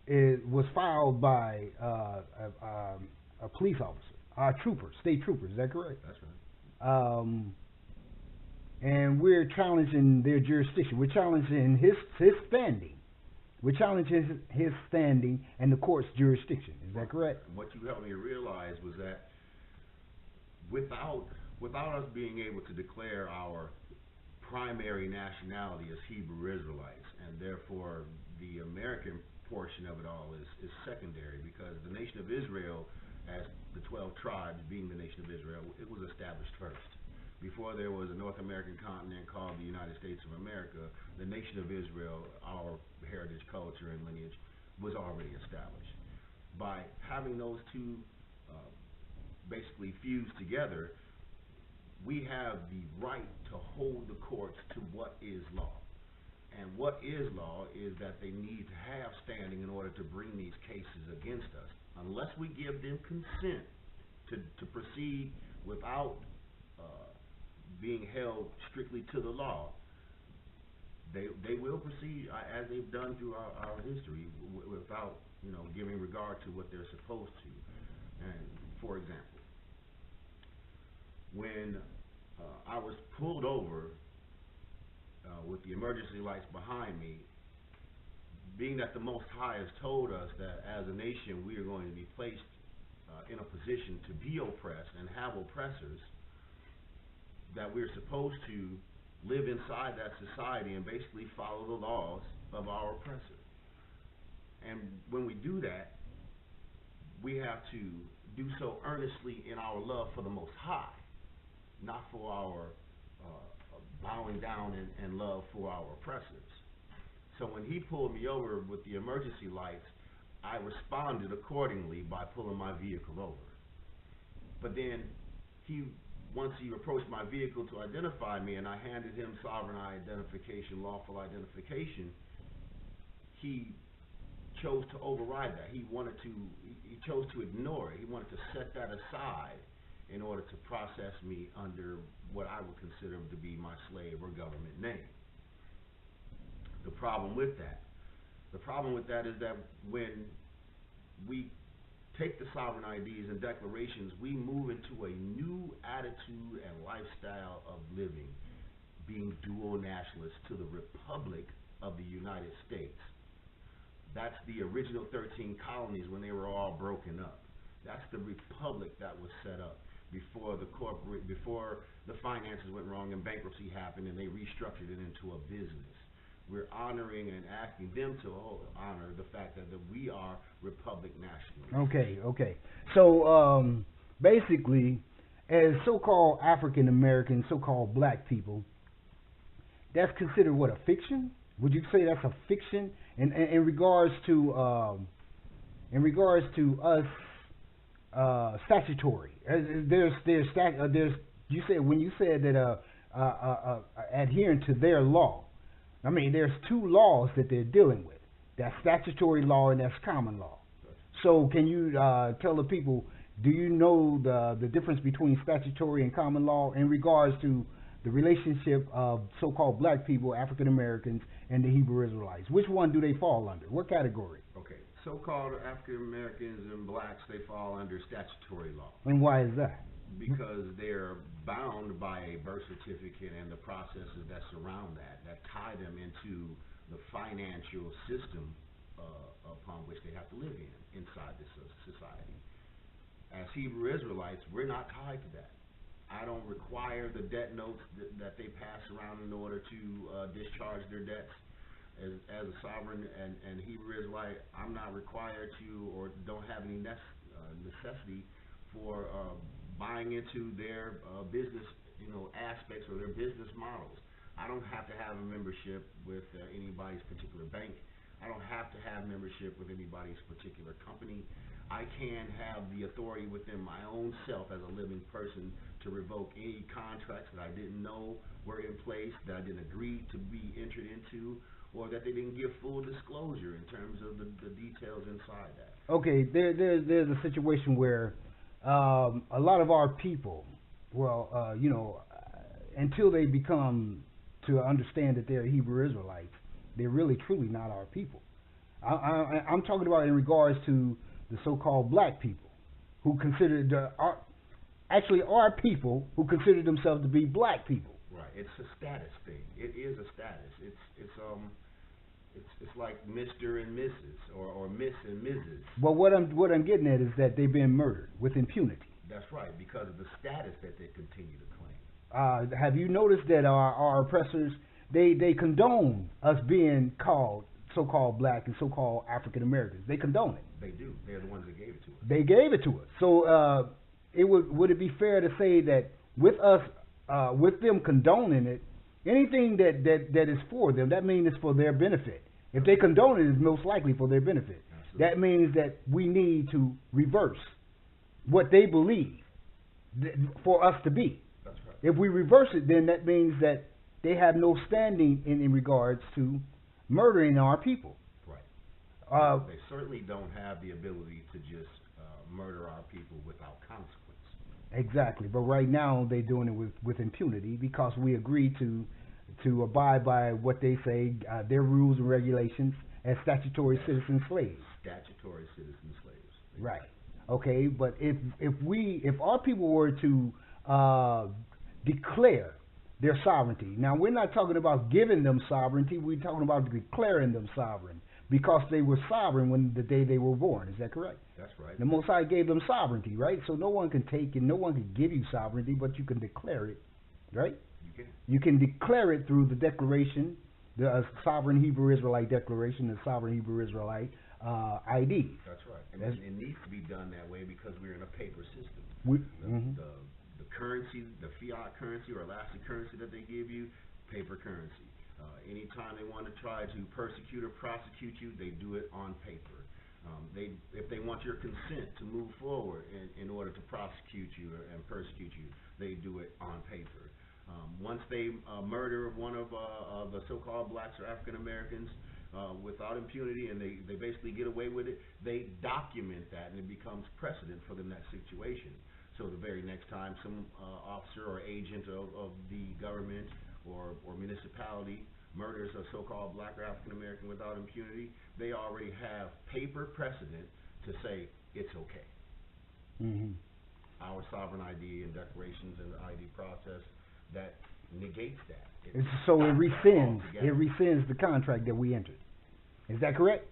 it was filed by a police officer, troopers, state troopers. Is that correct? That's right. Um, and we're challenging their jurisdiction. We're challenging his standing. We're challenging his standing and the court's jurisdiction. Is that correct? And what you helped me realize was that without us being able to declare our primary nationality as Hebrew Israelites, and therefore the American portion of it all is secondary, because the nation of Israel, as the 12 tribes being the nation of Israel, it was established first. Before there was a North American continent called the United States of America, the nation of Israel, our heritage, culture, and lineage, was already established. By having those two basically fused together, we have the right to hold the courts to what is law. And what is law is that they need to have standing in order to bring these cases against us. Unless we give them consent to proceed without being held strictly to the law, they will proceed as they've done through our history without giving regard to what they're supposed to. And for example, when I was pulled over with the emergency lights behind me, being that the Most High has told us that as a nation we are going to be placed in a position to be oppressed and have oppressors, that we're supposed to live inside that society and basically follow the laws of our oppressor. And when we do that, we have to do so earnestly in our love for the Most High, not for our bowing down and love for our oppressors. So when he pulled me over with the emergency lights, I responded accordingly by pulling my vehicle over. But then once he approached my vehicle to identify me, and I handed him sovereign identification, lawful identification, he chose to override that. He chose to ignore it. He wanted to set that aside in order to process me under what I would consider to be my slave or government name. The problem with that is that when we take the sovereign IDs and declarations, we move into a new attitude and lifestyle of living, being dual nationalists to the Republic of the United States. That's the original 13 colonies when they were all broken up. That's the republic that was set up before the finances went wrong and bankruptcy happened and they restructured it into a business. We're honoring and asking them to honor the fact that we are Republic nationalists. Okay. So basically, as so-called African Americans, so-called black people, that's considered what, a fiction? Would you say that's a fiction in regards to us statutory? You said when you said that adhering to their law. I mean, there's two laws that they're dealing with. That's statutory law and that's common law. So can you tell the people, do you know the difference between statutory and common law in regards to the relationship of so-called black people, African Americans, and the Hebrew Israelites? Which one do they fall under? What category? Okay, so-called African Americans and blacks, they fall under statutory law. And why is that? Because they're bound by a birth certificate and the processes that surround that tie them into the financial system upon which they have to live inside this society. As Hebrew Israelites, we're not tied to that. I don't require the debt notes that they pass around in order to discharge their debts. As a sovereign and Hebrew Israelite, I'm not required to or don't have any necessity for buying into their business aspects or their business models. I don't have to have a membership with anybody's particular bank. I don't have to have membership with anybody's particular company. I can have the authority within my own self as a living person to revoke any contracts that I didn't know were in place, that I didn't agree to be entered into, or that they didn't give full disclosure in terms of the details inside that. Okay, there's a situation where a lot of our people, until they become to understand that they're Hebrew Israelites, they're really truly not our people. I'm talking about in regards to the so-called black people who consider are people who consider themselves to be black people. Right. It's a status thing. It is a status. It's like Mr. and Mrs. or Miss and Mrs. But what I'm getting at is that they've been murdered with impunity. That's right, because of the status that they continue to claim. Have you noticed that our oppressors they condone us being called so-called black and so-called African Americans? They condone it. They do. They're the ones that gave it to us. They gave it to us. So would it be fair to say that with us with them condoning it, anything that is for them, that means it's for their benefit. If they condone it, it's most likely for their benefit. Absolutely. That means that we need to reverse what they believe for us to be. That's right. If we reverse it, then that means that they have no standing in regards to murdering our people. Right. They certainly don't have the ability to just murder our people without consequence. Exactly. But right now they're doing it with impunity because we agree to abide by what they say, their rules and regulations as statutory citizen slaves. Statutory citizen slaves. Right. Okay, but if our people were to declare their sovereignty, now we're not talking about giving them sovereignty, we're talking about declaring them sovereign because they were sovereign when the day they were born. Is that correct? That's right. The Most High gave them sovereignty, right? So no one can take and no one can give you sovereignty, but you can declare it, right? You can declare it through the declaration, the Sovereign Hebrew Israelite Declaration, the Sovereign Hebrew Israelite ID. That's right. And it needs to be done that way because we're in a paper system. The currency, the fiat currency or elastic currency that they give you, paper currency. Anytime they want to try to persecute or prosecute you, they do it on paper. If they want your consent to move forward in order to prosecute you and persecute you, they do it on paper. Once they murder one of the so-called blacks or African Americans without impunity and they basically get away with it, they document that and it becomes precedent for the next situation. So the very next time some officer or agent of the government or municipality murders a so-called black or African American without impunity, they already have paper precedent to say it's okay. Mm-hmm. Our sovereign ID and declarations and the ID process that negates that. So it rescinds the contract that we entered. Is that correct?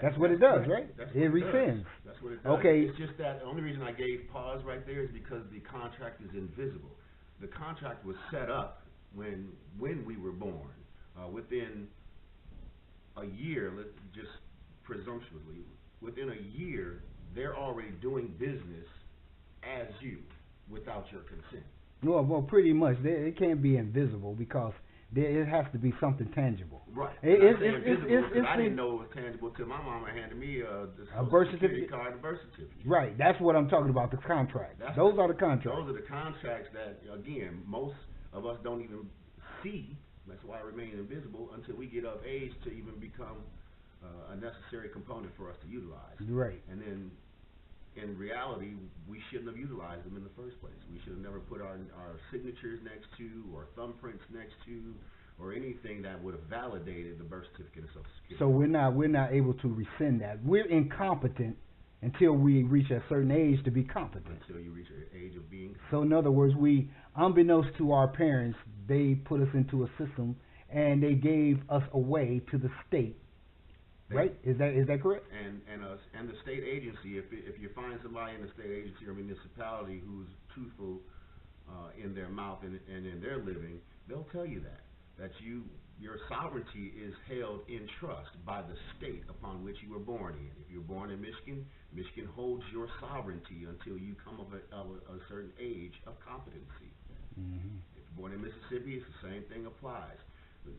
That's what it does, right? It rescinds. That's what it does. Okay. It's just that the only reason I gave pause right there is because the contract is invisible. The contract was set up when we were born. Within a year, let's just presumptuously, within a year, they're already doing business as you without your consent. Well, pretty much. It can't be invisible because it has to be something tangible. Right. I didn't know it was tangible till my mama handed me a birth certificate card, a birth certificate. Right. That's what I'm talking about. The contract. Those are the contracts. Those are the contracts that, again, most of us don't even see. That's why it remains invisible until we get of age to even become a necessary component for us to utilize. Right. And then, in reality, we shouldn't have utilized them in the first place. We should have never put our signatures next to or thumbprints next to or anything that would have validated the birth certificate and Social Security. So we're not able to rescind that. We're incompetent until we reach a certain age to be competent. Until you reach an age of being. So in other words, we, unbeknownst to our parents, they put us into a system and they gave us away to the state. Right? Is that correct? And the state agency, if you find somebody in the state agency or municipality who's truthful in their mouth and in their living, they'll tell you that your sovereignty is held in trust by the state upon which you were born in. If you're born in Michigan, Michigan holds your sovereignty until you come of a certain age of competency. Mm-hmm. If you're born in Mississippi, it's the same thing applies.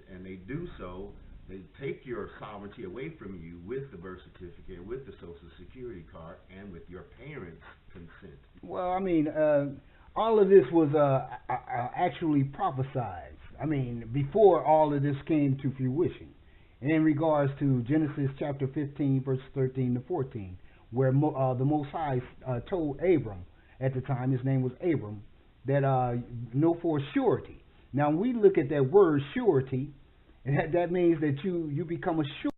And they do so. They take your sovereignty away from you with the birth certificate, with the Social Security card, and with your parents' consent. Well, I mean, all of this was actually prophesied. I mean, before all of this came to fruition. And in regards to Genesis chapter 15, verses 13 to 14, where the Most High told Abram, at the time, his name was Abram, that know for surety. Now, when we look at that word surety, and that means that you become assured